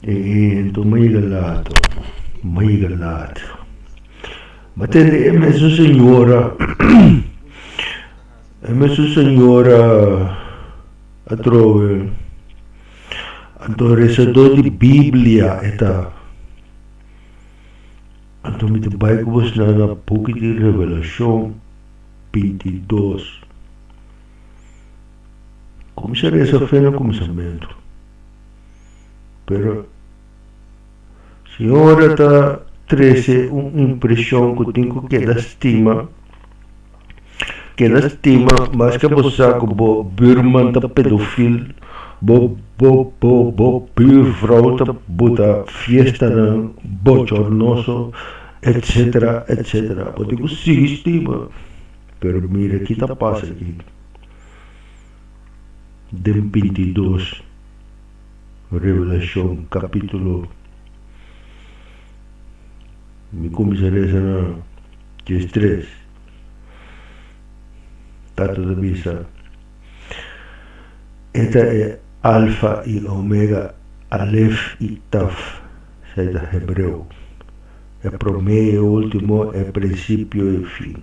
Ento mai galato. Matende, è messo signora a trove, anto resador di Biblia, eta, anto mi te bai kubos na pouco de Revelação 22. Começaria essa fé no começamento, pero senhora está trece uma impressão que tenho que estima, mas que você que bo Birman tá pedofil, bo pur tá bota fiesta na bochornoso, etc. Eu digo sim, estima, pero mira que tá passa aqui. Dem 22, Revelação, capítulo. Me começarei na 3. Tato da bisa. Esta é Alfa e Omega, Aleph e Taf, seja hebreu. É promeio, último, é princípio e fim.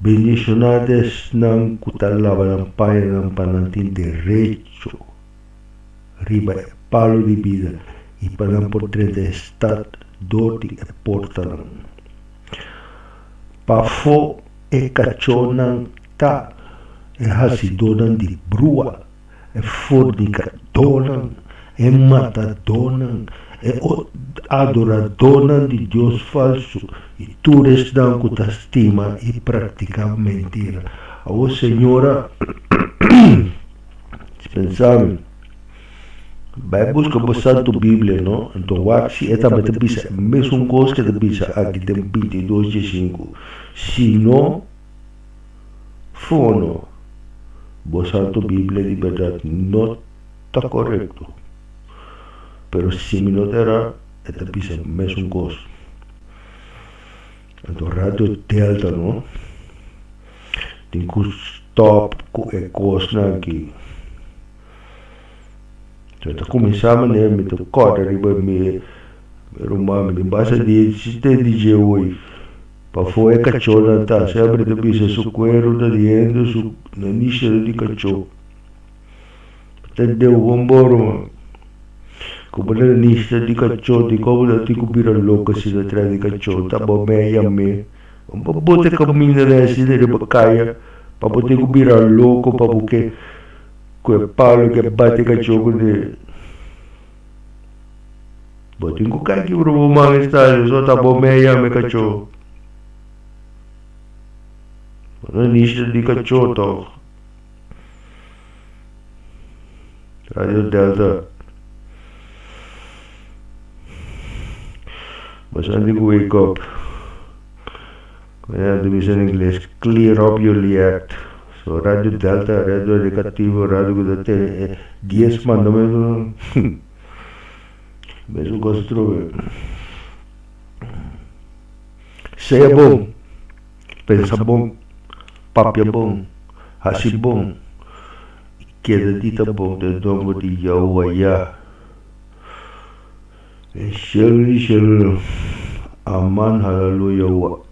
Bendicionades não cutalava não pai não panantin direito, riba é palo de vida e para não por trás estado doti é porta não. Pafo é cachonan tá, é racidonan de brua, é fornicadonan, é matadonan, é adoradonan de Deus falso, e tu restam com a estima e praticam mentira. A senhora, se pensar, vai buscar o Santo Bíblia, não? Então, o axi é também te pisa, mesmo coisa que te pisa, aqui tem 22 de 5. Se não, fono, o Santo Bíblia de verdade não está correto. Pero se me notará, é te pisa, mesmo coisa. Então, rádio Delta, não? Tem que stop com a coisa aqui. Então, começamos, né? Me toca, riba, me rumah, me basa de sistema DJ hoje. Para fora, cachorro, tá? Sempre te pisa, su cuero, da diendo, su nanisha de cachorro. Entendeu? Vambora, como na nanisha de cachorro, de como da tico bira louca, se da trás de cachorro, tá bom, meia, me. Vamos botar caminho nessa, de bacaia, para botar que bira louco, para porque quel palo che batte cachorro de botin ku kaki bro mang style so ta bo meia me cachorro non esce di cachorro Radio Delta mas I think wake up yeah, the vision in English clear up your react. So Radio Delta, Radio Educativo, Radio Gudate, 10 mandamentos, mesmo construir. Seja bom, pensa bom, papo bom, assim bom, queda dita bom, de nome de Yahuwah. Enxerga, aman, hallelujah.